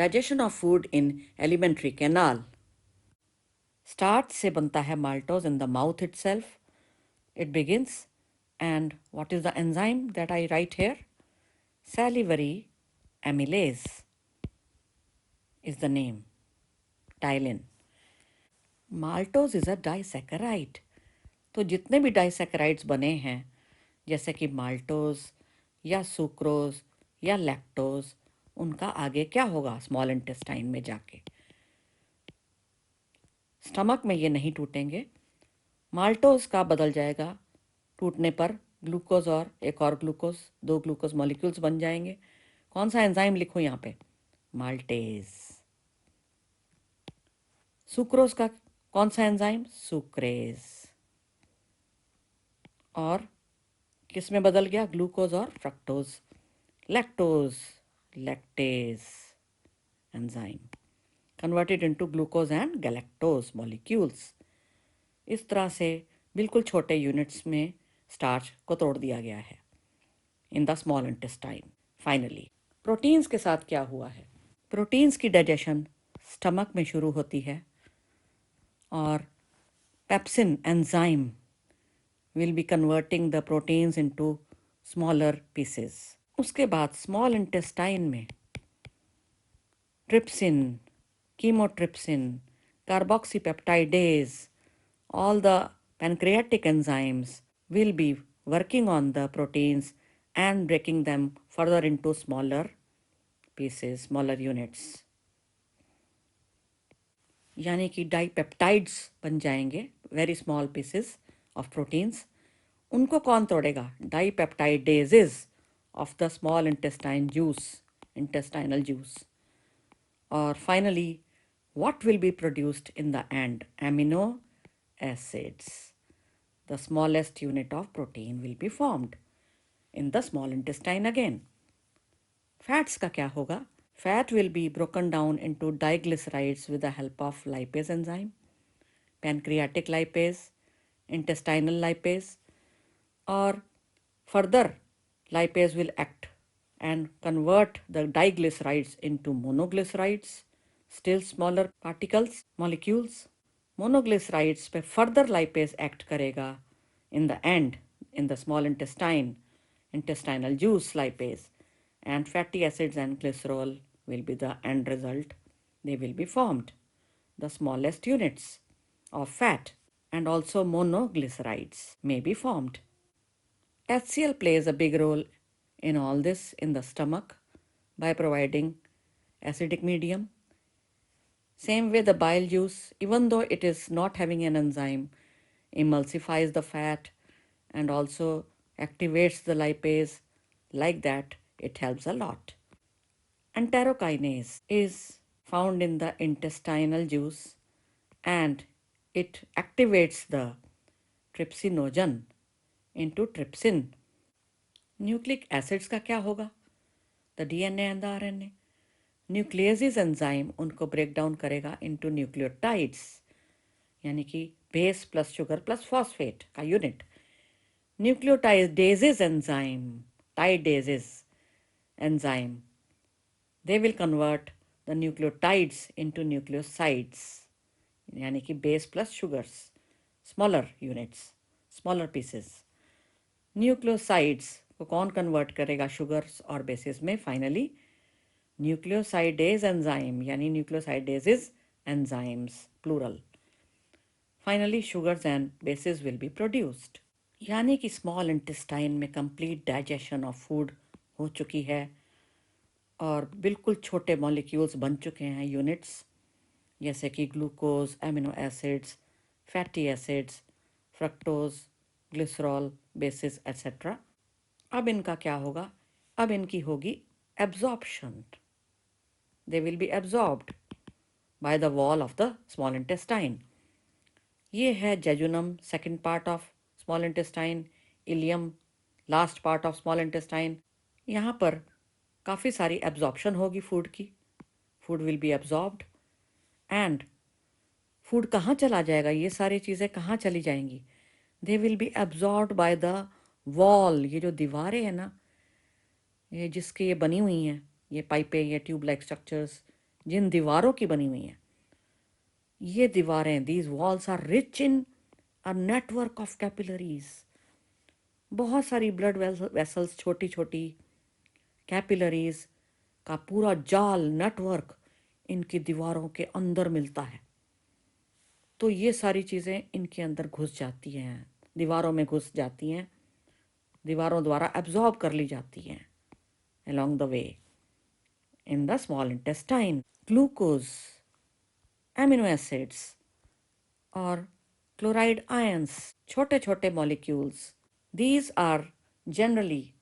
Digestion of food in alimentary canal. Starch से बनता है maltose in the mouth itself. It begins, and what is the enzyme that I write here? Salivary amylase is the name. Tylen. Maltose is a disaccharide. तो जितने भी disaccharides बने हैं जैसे कि माल्टोज या सुक्रोज या लैक्टोज, उनका आगे क्या होगा स्मॉल इंटेस्टाइन में जाके? स्टमक में ये नहीं टूटेंगे। माल्टोज का बदल जाएगा टूटने पर ग्लूकोज और एक और ग्लूकोज, 2 ग्लूकोज मॉलिक्यूल्स बन जाएंगे। कौन सा एंजाइम लिखो यहाँ पे? माल्टेज। सुक्रोज का कौन सा एंजाइम? सुक्रेज। और किस में बदल गया? ग्लूकोज और fructose. Lactose, lactase enzyme converted into glucose and galactose molecules. इस तरह से बिल्कुल छोटे यूनिट्स में स्टार्च को तोड़ दिया गया है in the small intestine. Finally proteins के साथ क्या हुआ है? प्रोटीन्स की डाइजेशन स्टमक में शुरू होती है और pepsin enzyme will be converting the proteins into smaller pieces. उसके बाद स्मॉल इंटेस्टाइन में trypsin, chymotrypsin, carboxypeptidase, all the pancreatic enzymes will be working on the proteins and breaking them further into smaller pieces, smaller units. यानी कि dipeptides बन जाएंगे, very small pieces of proteins. उनको कौन तोड़ेगा? Dipeptidases of the small intestine juice, intestinal juice. Or finally, what will be produced in the end? Amino acids. The smallest unit of protein will be formed in the small intestine again. Fats का क्या होगा? Fat will be broken down into diglycerides with the help of lipase enzyme, pancreatic lipase, intestinal lipase, or further lipase will act and convert the diglycerides into monoglycerides, still smaller particles, molecules. Monoglycerides पे further lipase act करेगा in the end, in the small intestine, intestinal juice lipase, and fatty acids and glycerol will be the end result. They will be formed, the smallest units of fat, and also monoglycerides may be formed. HCl plays a big role in all this in the stomach by providing acidic medium. Same way the bile juice, even though it is not having an enzyme, emulsifies the fat and also activates the lipase. Like that, it helps a lot. Enterokinase is found in the intestinal juice and it activates the trypsinogen into trypsin. Nucleic acids का क्या होगा? The DNA and the RNA. Nucleases enzyme उनको break down करेगा into nucleotides, यानी कि base plus sugar plus phosphate का unit. Nucleotidases enzyme, टाइडेजेस enzyme, they will convert the nucleotides into nucleosides, यानी कि base plus sugars, smaller units, smaller pieces. Nucleosides को कौन कन्वर्ट करेगा शुगर्स और बेसिस में? फाइनली न्यूक्लियोसाइडेज एंजाइम, यानी nucleosidases enzymes plural. Finally sugars and bases will be produced. यानी कि स्मॉल इंटेस्टाइन में कंप्लीट डाइजेशन ऑफ फूड हो चुकी है और बिल्कुल छोटे मॉलिक्यूल्स बन चुके हैं, यूनिट्स, जैसे कि glucose, amino acids, fatty acids, fructose, glycerol, basis etcetera. अब इनका क्या होगा? अब इनकी होगी absorption. They will be absorbed by the wall of the small intestine. ये है jejunum, second part of small intestine, ileum, last part of small intestine. यहाँ पर काफ़ी सारी एब्जॉर्प्शन होगी फूड की। Food will be absorbed and food कहाँ चला जाएगा? ये सारी चीज़ें कहाँ चली जाएंगी? दे will be absorbed by the wall. ये जो दीवारें हैं ना, ये जिसकी ये बनी हुई हैं, ये पाइपें, ये ट्यूब लाइक स्ट्रक्चर्स, जिन दीवारों की बनी हुई हैं, ये दीवारें, these walls are rich in a network of capillaries. बहुत सारी ब्लड वेसल्स, छोटी छोटी कैपिलरीज का पूरा जाल, नेटवर्क इनकी दीवारों के अंदर मिलता है। तो ये सारी चीज़ें इनके अंदर घुस जाती हैं, दीवारों में घुस जाती हैं, दीवारों द्वारा एब्जॉर्ब कर ली जाती हैं along the way in the small intestine. Glucose, amino acids or chloride ions, छोटे छोटे molecules. These are generally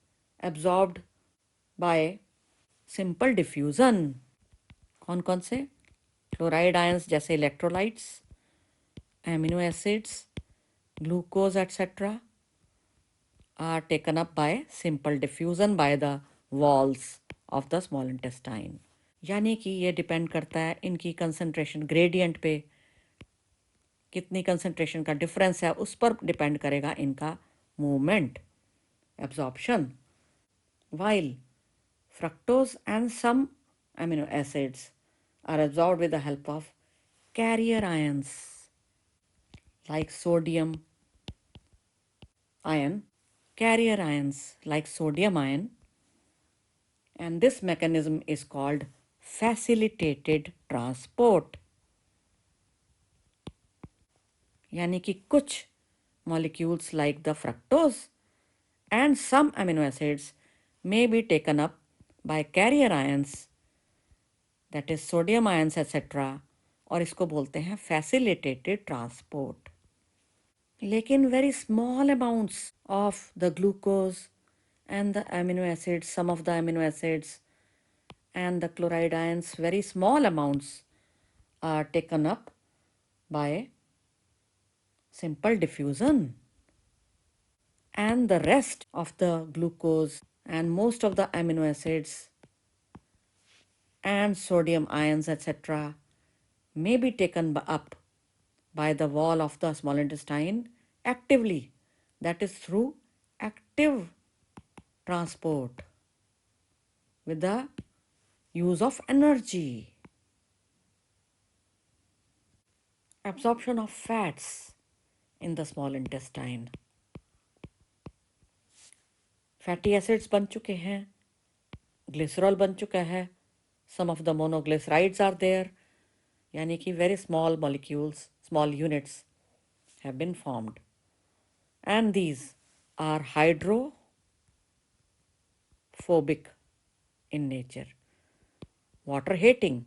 absorbed by simple diffusion. कौन कौन से? क्लोराइड आयंस जैसे electrolytes, amino acids, glucose etc. are taken up by simple diffusion by the walls of the small intestine. यानी कि ये depend करता है इनकी कंसंट्रेशन ग्रेडियंट पे, कितनी कंसंट्रेशन का डिफरेंस है उस पर डिपेंड करेगा इनका movement, absorption. While fructose and some amino acids are absorbed with the help of carrier ions like sodium ion, carrier ions like sodium ion, and this mechanism is called facilitated transport. यानी कि कुछ molecules like the fructose and some amino acids may be taken up by carrier ions, that is sodium ions etc. और इसको बोलते हैं facilitated transport. लेकिन very small amounts of the glucose and the amino acids, some of the amino acids and the chloride ions, very small amounts are taken up by simple diffusion, and the rest of the glucose and most of the amino acids and sodium ions etc. may be taken up by the wall of the small intestine actively, that is through active transport with the use of energy. Absorption of fats in the small intestine. Fatty acids बन चुके हैं, glycerol बन चुका है, some of the monoglycerides are there, यानी कि very small molecules, small units have been formed, and these are hydrophobic in nature, water hating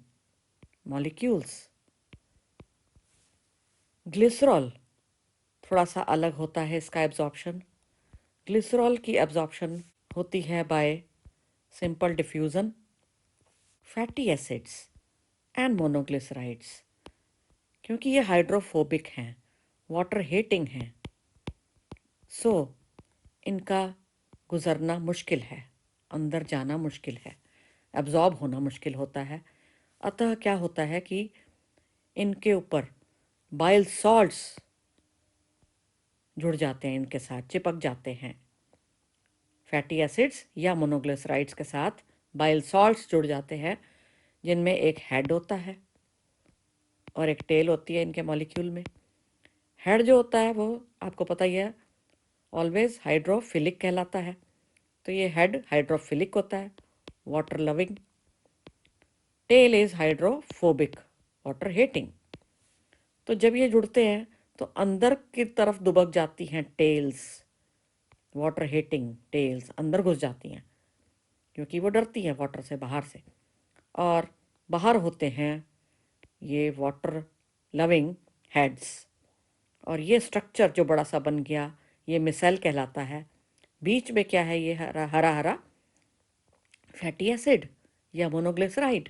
molecules. Glycerol थोड़ा सा अलग होता है इसका एब्जॉर्प्शन। ग्लिसरॉल की एब्जॉर्प्शन होती है bye simple diffusion, fatty acids and monoglycerides. क्योंकि ये हाइड्रोफोबिक हैं, वाटर हेटिंग हैं, सो इनका गुजरना मुश्किल है, अंदर जाना मुश्किल है, एब्जॉर्ब होना मुश्किल होता है। अतः क्या होता है कि इनके ऊपर बाइल सॉल्ट्स जुड़ जाते हैं, इनके साथ चिपक जाते हैं। फैटी एसिड्स या मोनोग्लिसराइड्स के साथ बाइल सॉल्ट्स जुड़ जाते हैं, जिनमें एक हेड होता है और एक टेल होती है इनके मॉलिक्यूल में। हेड जो होता है वो आपको पता ही है, ऑलवेज हाइड्रोफिलिक कहलाता है। तो ये हेड हाइड्रोफिलिक होता है, water loving. Tail is hydrophobic, water hating. तो जब ये जुड़ते हैं तो अंदर की तरफ दुबक जाती हैं टेल्स, वाटर हेटिंग टेल्स अंदर घुस जाती हैं क्योंकि वो डरती हैं वाटर से, बाहर से। और बाहर होते हैं ये वाटर लविंग हेड्स। और ये स्ट्रक्चर जो बड़ा सा बन गया, ये मिसेल कहलाता है। बीच में क्या है, ये हरा हरा हरा फैटी एसिड या मोनोग्लिसराइड,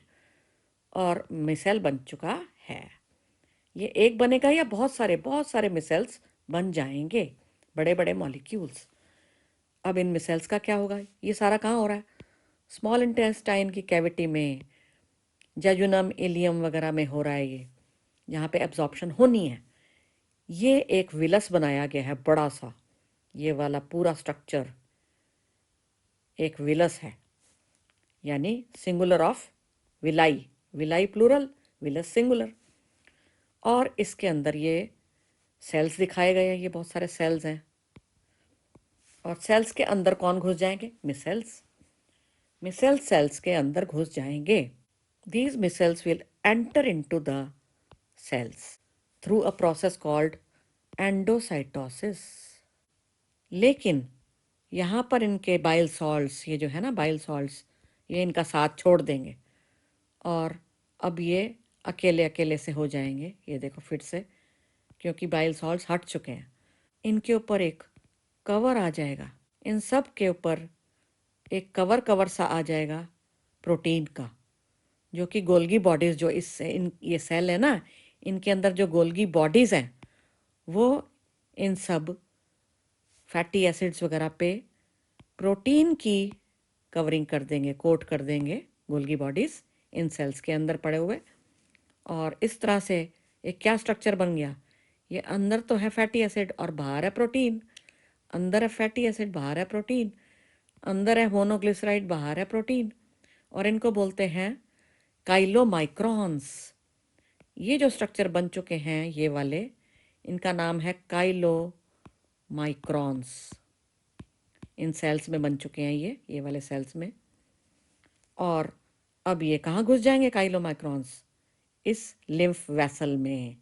और मिसेल बन चुका है। ये एक बनेगा या बहुत सारे मिसेल्स बन जाएंगे, बड़े बड़े मॉलिक्यूल्स। अब इन मिसेल्स का क्या होगा? ये सारा कहाँ हो रहा है? स्मॉल इंटेस्टाइन की कैविटी में, जेजुनम, इलियम वगैरह में हो रहा है ये, यहाँ पे एब्जॉर्प्शन होनी है। ये एक विलस बनाया गया है बड़ा सा, ये वाला पूरा स्ट्रक्चर एक विलस है, यानी singular of villi, villi plural, villus singular. और इसके अंदर ये सेल्स दिखाए गए हैं, ये बहुत सारे सेल्स हैं। और सेल्स के अंदर कौन घुस जाएंगे? मिसेल्स। मिसेल्स सेल्स के अंदर घुस जाएंगे। These micelles will enter into the cells through a process called endocytosis. लेकिन यहाँ पर इनके बाइल सॉल्ट्स, ये जो है ना बाइल सॉल्ट्स, ये इनका साथ छोड़ देंगे और अब ये अकेले अकेले से हो जाएंगे। ये देखो फिर से, क्योंकि बाइल सॉल्ट्स हट चुके हैं। इनके ऊपर एक कवर आ जाएगा, इन सब के ऊपर एक कवर सा आ जाएगा प्रोटीन का, जो कि गोल्गी बॉडीज़, जो ये सेल है ना, इनके अंदर जो गोल्गी बॉडीज़ हैं वो इन सब फैटी एसिड्स वगैरह पे प्रोटीन की कवरिंग कर देंगे, कोट कर देंगे गोल्गी बॉडीज़ इन सेल्स के अंदर पड़े हुए। और इस तरह से एक क्या स्ट्रक्चर बन गया, ये अंदर तो है फैटी एसिड और बाहर है प्रोटीन, अंदर है फैटी एसिड बाहर है प्रोटीन, अंदर है मोनोग्लिसराइड बाहर है प्रोटीन, और इनको बोलते हैं काइलोमाइक्रॉन्स। ये जो स्ट्रक्चर बन चुके हैं ये वाले, इनका नाम है काइलोमाइक्रॉन्स। इन सेल्स में बन चुके हैं ये वाले सेल्स में। और अब ये कहाँ घुस जाएंगे काइलोमाइक्रॉन्स? इस लिम्फ वेसल में,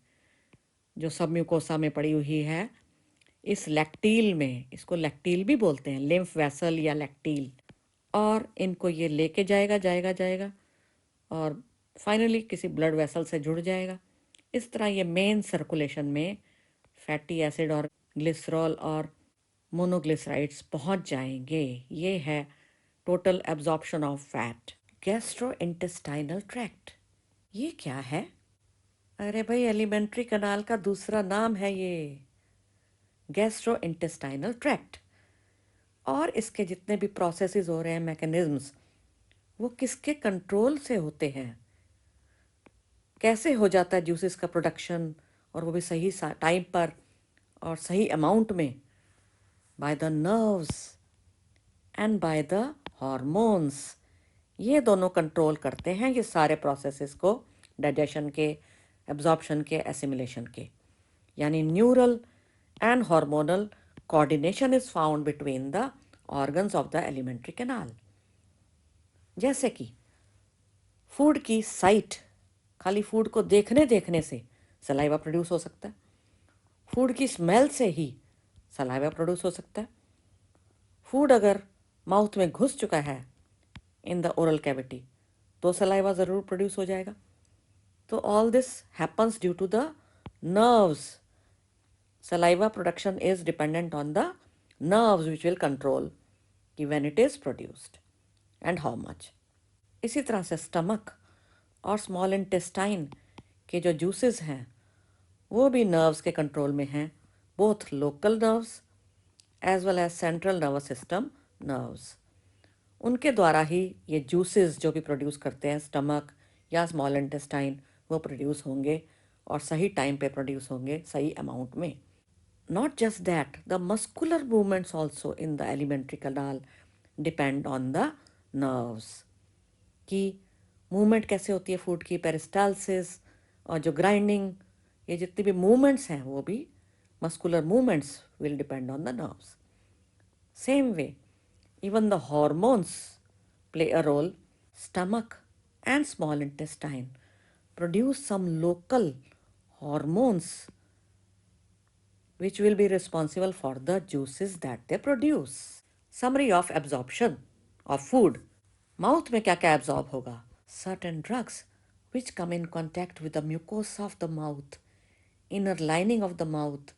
जो सबम्यूकोसा में पड़ी हुई है, इस लैक्टील में, इसको लैक्टील भी बोलते हैं, लिम्फ वेसल या लैक्टील। और इनको ये लेके जाएगा और फाइनली किसी ब्लड वेसल से जुड़ जाएगा। इस तरह ये मेन सर्कुलेशन में फैटी एसिड और ग्लिसरॉल और मोनोग्लिसराइड्स पहुंच जाएंगे। ये है total absorption of fat. Gastrointestinal tract, ये क्या है? अरे भाई, एलिमेंट्री कनाल का दूसरा नाम है ये, गैस्ट्रोइंटेस्टाइनल ट्रैक्ट। और इसके जितने भी प्रोसेसेस हो रहे हैं, मैकेनिज्म्स, वो किसके कंट्रोल से होते हैं? कैसे हो जाता है जूसेस का प्रोडक्शन, और वो भी सही टाइम पर और सही अमाउंट में? By the nerves and by the hormones. ये दोनों कंट्रोल करते हैं ये सारे प्रोसेसेस को, डाइजेशन के, एब्जॉर्प्शन के, एसिमिलेशन के। यानी neural and hormonal coordination is found between the organs of the alimentary canal. जैसे कि फूड की साइट, खाली फूड को देखने से सलाइवा प्रोड्यूस हो सकता है। फूड की स्मेल से ही सलाइवा प्रोड्यूस हो सकता है। फूड अगर माउथ में घुस चुका है इन द ओरल कैविटी तो सलाइवा ज़रूर प्रोड्यूस हो जाएगा। तो all this happens due to the nerves. Saliva production is dependent on the nerves which will control कि when it is produced and how much. इसी तरह से स्टमक और स्मॉल इंटेस्टाइन के जो जूसेस हैं वो भी नर्व्स के कंट्रोल में हैं, both local nerves as well as central nervous system nerves. उनके द्वारा ही ये जूसेस जो भी प्रोड्यूस करते हैं स्टमक या स्मॉल इंटेस्टाइन, वो प्रोड्यूस होंगे और सही टाइम पे प्रोड्यूस होंगे, सही अमाउंट में। Not just that, the muscular movements also in the elementary kanal depend on the nerves. कि मूवमेंट कैसे होती है फूड की, पेरिस्टालसिस और जो ग्राइंडिंग, ये जितनी भी मूवमेंट्स हैं वो भी muscular movements will depend on the nerves. Same way even the hormones play a role. Stomach and small intestine produce some local hormones which will be responsible for the juices that they produce. Summary of absorption of food. Mouth में क्या क्या absorb होगा? Certain drugs which come in contact with the mucosa of the mouth, inner lining of the mouth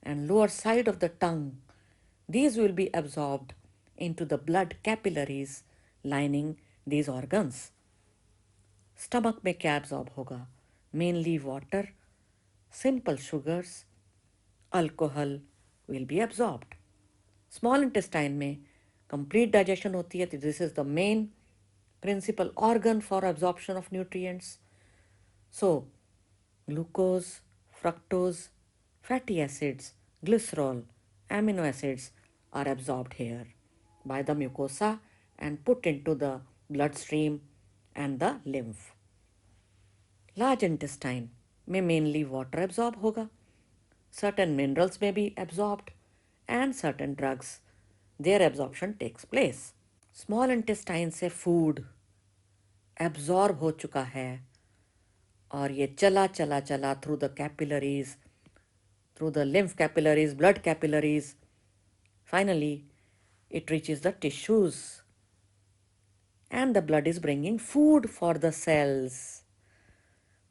and lower side of the tongue. These will be absorbed into the blood capillaries lining these organs. Stomach में क्या absorb होगा? Mainly water, simple sugars, alcohol will be absorbed. Small intestine में complete digestion होती है, तो this is the main principal organ for absorption of nutrients. So, glucose, fructose, fatty acids, glycerol, amino acids are absorbed here by the mucosa and put into the bloodstream and the lymph. Large intestine में mainly water absorb होगा, certain minerals may be absorbed and certain drugs, their absorption takes place. Small intestine से food absorb हो चुका है और ये चला चला चला through the capillaries, through the lymph capillaries, blood capillaries. Finally, it reaches the tissues. And the blood is bringing food for the cells.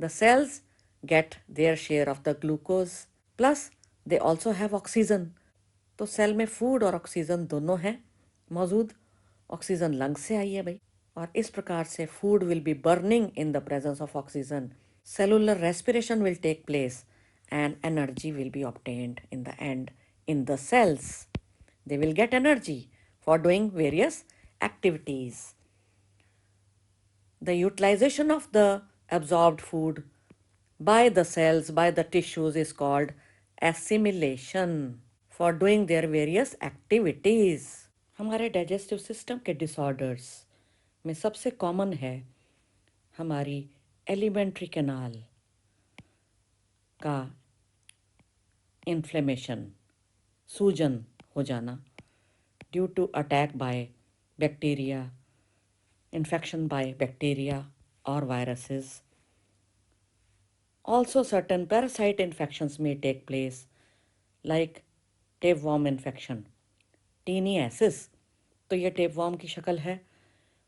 The cells get their share of the glucose. Plus, they also have oxygen. तो cell में food और oxygen दोनों हैं मौजूद। Oxygen lungs से आई है भाई, और इस प्रकार से food will B burning in the presence of oxygen, cellular respiration will take place, and energy will be obtained in the end in the cells. They will get energy for doing various activities. The utilization of the absorbed food by the cells, by the tissues, is called assimilation for doing their various activities. हमारे digestive system के disorders में सबसे common है हमारी alimentary canal का inflammation, सूजन हो जाना due to attack by bacteria, infection by bacteria और viruses. Also certain parasite infections may take place like tapeworm infection, taeniasis. तो ये टेपवॉर्म की शक्ल है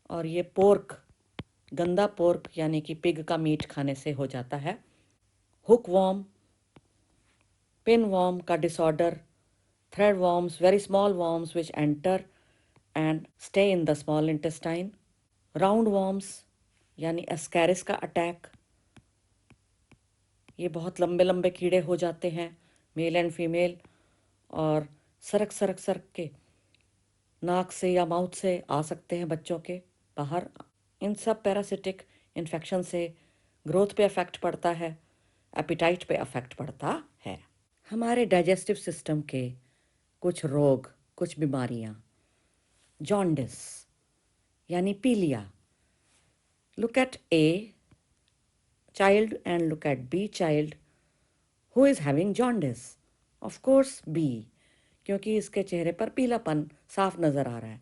और ये पोर्क, गंदा पोर्क यानी कि पिग का मीट खाने से हो जाता है. हुक वॉर्म, पिन वॉर्म का disorder, thread worms, very small worms which enter and stay in the small intestine. Round worms यानी एस्कैरिस का अटैक, ये बहुत लंबे लंबे कीड़े हो जाते हैं, मेल एंड फीमेल, और सरक सरक सरक के नाक से या माउथ से आ सकते हैं बच्चों के बाहर. इन सब पैरासिटिक इन्फेक्शन से ग्रोथ पे अफेक्ट पड़ता है, एपिटाइट पे अफेक्ट पड़ता है. हमारे डाइजेस्टिव सिस्टम के कुछ रोग, कुछ बीमारियां, जॉन्डिस यानी पीलिया. Look at A child and look at B child who is having jaundice. Of course B, क्योंकि इसके चेहरे पर पीलापन साफ नज़र आ रहा है,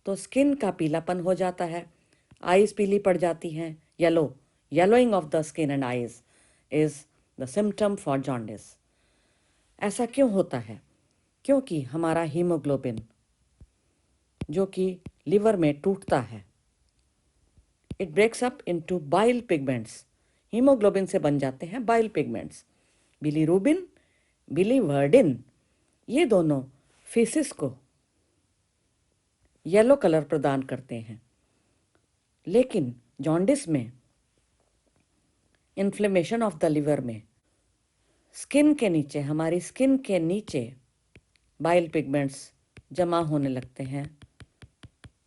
तो स्किन का पीलापन हो जाता है, आईज पीली पड़ जाती हैं, yellowing of the skin and eyes is the symptom for jaundice. ऐसा क्यों होता है? क्योंकि हमारा हीमोग्लोबिन जो कि लिवर में टूटता है, it breaks up into bile pigments. Haemoglobin से बन जाते हैं बाइल पिगमेंट्स, बिलीरुबिन, बिलीवर्डिन. ये दोनों फेसिस को येलो कलर प्रदान करते हैं. लेकिन जॉन्डिस में, इन्फ्लेमेशन ऑफ द लिवर में, स्किन के नीचे, हमारी स्किन के नीचे बाइल पिगमेंट्स जमा होने लगते हैं,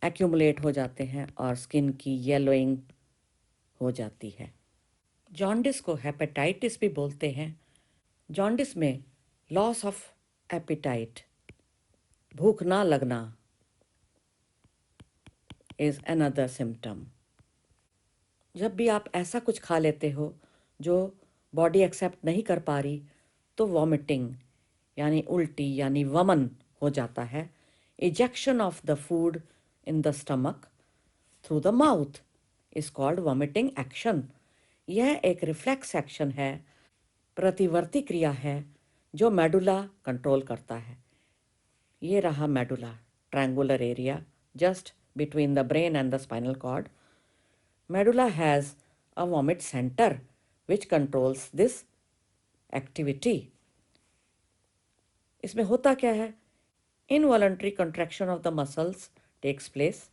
एक्यूमुलेट हो जाते हैं और स्किन की येलोइंग हो जाती है. जॉन्डिस को हेपेटाइटिस भी बोलते हैं. जॉन्डिस में लॉस ऑफ एपिटाइट, भूख ना लगना, इज अनदर सिम्टम. जब भी आप ऐसा कुछ खा लेते हो जो बॉडी एक्सेप्ट नहीं कर पा रही, तो वॉमिटिंग यानी उल्टी यानी वमन हो जाता है. Ejection of the food in the stomach through the mouth is called vomiting action. यह एक रिफ्लेक्स एक्शन है, प्रतिवर्ती क्रिया है जो मेडुला कंट्रोल करता है. ये रहा medulla, triangular area just between the brain and the spinal cord. Medulla has a vomit centre which controls this activity. इसमें होता क्या है? Involuntary contraction of the muscles takes place.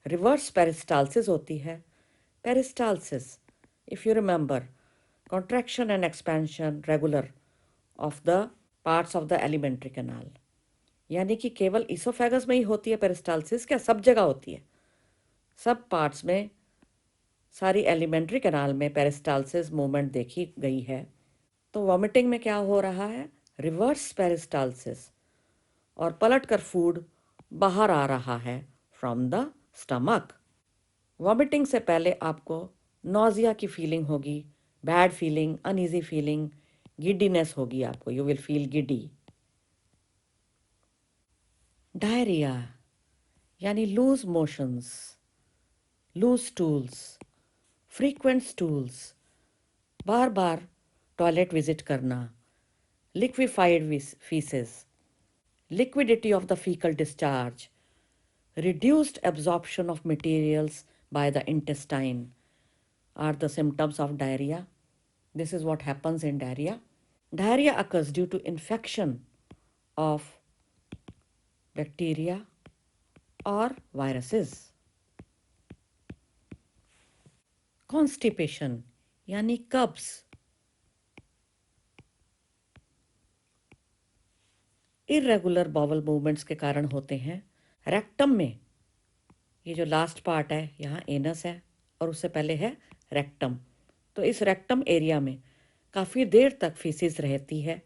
Reverse peristalsis होती है. Peristalsis, if you remember, contraction and expansion regular of the parts of the alimentary canal. यानी कि केवल oesophagus में ही होती है पेरिस्टालसिस? क्या सब जगह होती है? सब पार्ट्स में, सारी एलिमेंट्री कैनाल में पेरिस्टालसिस मूवमेंट देखी गई है. तो वॉमिटिंग में क्या हो रहा है? रिवर्स पेरिस्टालसिस, और पलटकर फूड बाहर आ रहा है फ्रॉम द स्टमक. वॉमिटिंग से पहले आपको नॉजिया की फीलिंग होगी, bad feeling, uneasy feeling, giddiness होगी आपको, you will feel giddy. Diarrhoea यानी loose motions, loose stools, frequent stools, बार बार टॉयलेट विजिट करना, liquefied faeces, liquidity of the fecal discharge, reduced absorption of materials by the intestine are the symptoms of diarrhea. This is what happens in diarrhea. Diarrhea occurs due to infection of bacteria or viruses. Constipation यानी कब्ज, irregular bowl movements के कारण होते हैं। Rectum में, ये जो last part है यहाँ एनस है और उससे पहले है रेक्टम, तो इस रेक्टम एरिया में काफ़ी देर तक फीसिस रहती है।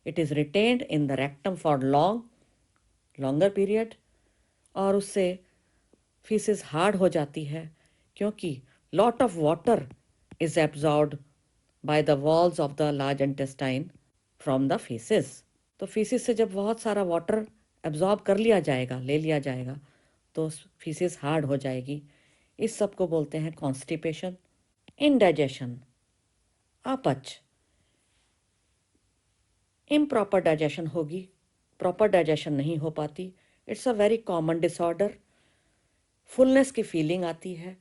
It is retained in the rectum for longer period, और उससे फीसिस हार्ड हो जाती है क्योंकि lot of water is absorbed by the walls of the large intestine from the faeces. तो फीसिस से जब बहुत सारा वाटर एब्जॉर्ब कर लिया जाएगा, ले लिया जाएगा, तो फीसिस हार्ड हो जाएगी। इस सब को बोलते हैं कॉन्स्टिपेशन। इनडाइजेशन, अपच, इम्प्रॉपर डाइजेशन होगी, प्रॉपर डाइजेशन नहीं हो पाती। It's a very common disorder. Fullness की फीलिंग आती है,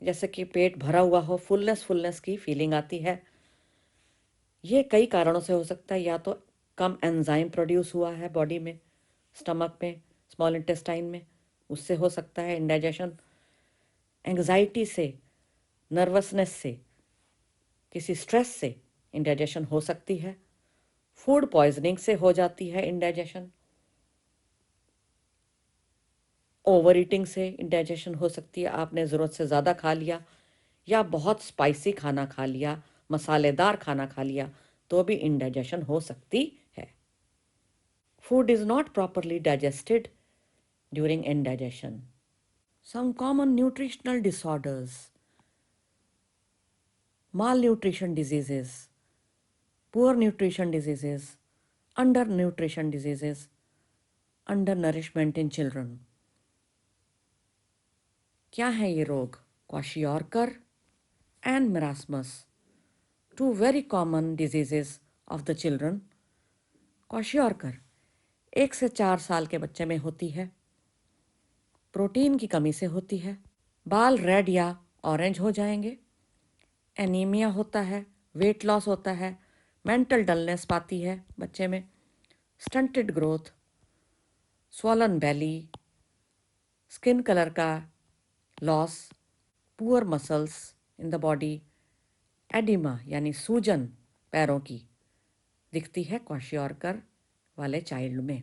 जैसे कि पेट भरा हुआ हो, फुलनेस की फीलिंग आती है। ये कई कारणों से हो सकता है, या तो कम एंजाइम प्रोड्यूस हुआ है बॉडी में, स्टमक में, स्मॉल इंटेस्टाइन में, उससे हो सकता है इंडाइजेशन। एंग्जाइटी से, नर्वसनेस से, किसी स्ट्रेस से इंडाइजेशन हो सकती है। फूड पॉइजनिंग से हो जाती है इंडाइजेशन। ओवर ईटिंग से इंडाइजेशन हो सकती है, आपने ज़रूरत से ज़्यादा खा लिया या बहुत स्पाइसी खाना खा लिया, मसालेदार खाना खा लिया, तो भी इंडाइजेशन हो सकती है। Food is not properly digested during indigestion. Some common nutritional disorders: malnutrition diseases, poor nutrition diseases, undernutrition diseases, undernourishment in children। क्या है ये रोग? Kwashiorkor and marasmus, two very common diseases of the children। Kwashiorkor 1 से 4 साल के बच्चे में होती है, प्रोटीन की कमी से होती है। बाल रेड या ऑरेंज हो जाएंगे, एनीमिया होता है, वेट लॉस होता है, मेंटल डलनेस पाती है बच्चे में, स्टंटेड ग्रोथ, स्वॉलन बेली, स्किन कलर का loss, poor muscles in the body, oedema यानी सूजन पैरों की दिखती है क्वाशियोरकर वाले चाइल्ड में।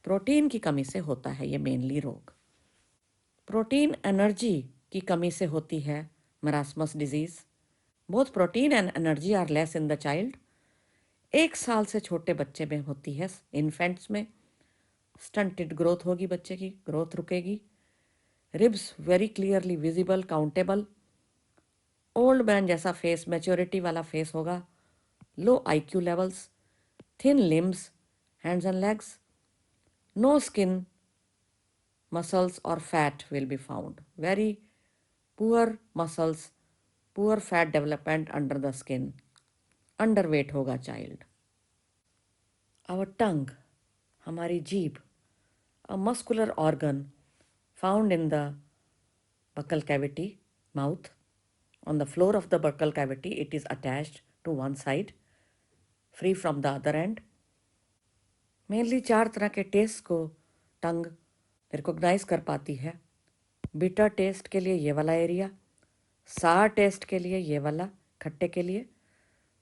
प्रोटीन की कमी से होता है ये मेनली रोग। प्रोटीन एनर्जी की कमी से होती है marasmus disease. Both protein and energy are less in the child. 1 साल से छोटे बच्चे में होती है, इन्फेंट्स में। स्टंटेड ग्रोथ होगी, बच्चे की ग्रोथ रुकेगी। Ribs very clearly visible, countable. Old man जैसा फेस, मैच्योरिटी वाला फेस होगा। Low IQ levels, thin limbs, hands and legs. No skin, muscles or fat will be found. Very poor muscles, poor fat development under the skin. Underweight होगा child. Our tongue, हमारी जीभ, a muscular organ found in the buccal cavity, mouth. On the floor of the buccal cavity, it is attached to one side, free from the other end. Mainly 4 तरह के test को टंग recognise कर पाती है। Bitter taste के लिए ये वाला एरिया, सार टेस्ट के लिए ये वाला, खट्टे के लिए,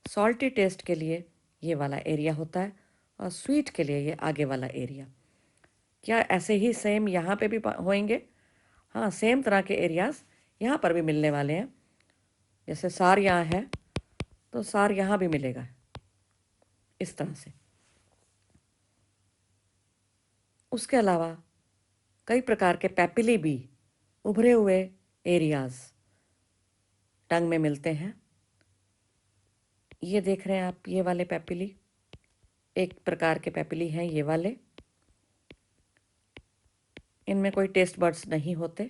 सॉल्टी टेस्ट के लिए ये वाला एरिया होता है, और स्वीट के लिए ये आगे वाला एरिया। क्या ऐसे ही सेम यहाँ पे भी होंगे? हाँ, सेम तरह के एरियाज यहाँ पर भी मिलने वाले हैं। जैसे सार यहाँ है तो सार यहाँ भी मिलेगा, इस तरह से। उसके अलावा कई प्रकार के पैपिली भी, उभरे हुए एरियाज टंग में मिलते हैं। ये देख रहे हैं आप, ये वाले पेपिली, एक प्रकार के पेपिली हैं ये वाले। इनमें कोई टेस्ट बड्स नहीं होते।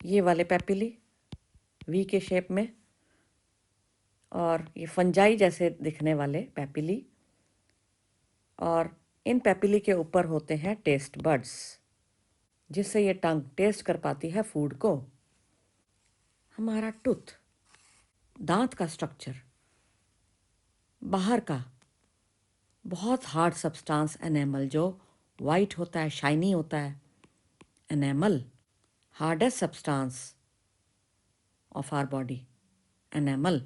ये वाले पेपिली वी के शेप में, और ये फंजाई जैसे दिखने वाले पेपिली, और इन पेपिली के ऊपर होते हैं टेस्ट बड्स, जिससे ये टंग टेस्ट कर पाती है फूड को। हमारा टूथ, दांत का स्ट्रक्चर, बाहर का बहुत हार्ड सब्सटेंस एनेमल, जो वाइट होता है, शाइनी होता है, enamel, hardest substance of our body, enamel.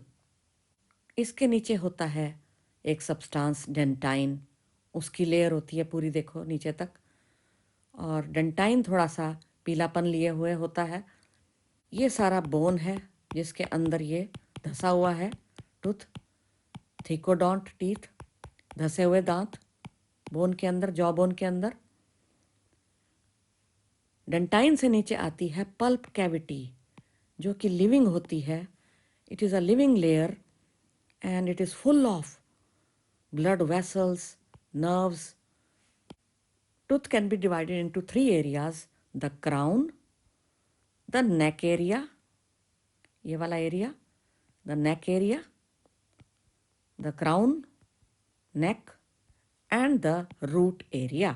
इसके नीचे होता है एक सब्सटेंस डेंटाइन, उसकी लेयर होती है पूरी, देखो नीचे तक, और डेंटाइन थोड़ा सा पीलापन लिए हुए होता है। ये सारा बोन है जिसके अंदर ये धंसा हुआ है टूथ, थिकोडोंट टीथ, धंसे हुए दांत बोन के अंदर, जॉ बोन के अंदर। डेंटाइन से नीचे आती है पल्प कैविटी, जो कि लिविंग होती है। It is a living layer and it is full of blood vessels, nerves. Tooth can be divided into 3 areas: the crown, the neck area, ये वाला area, the neck area, the crown, neck, and the root area.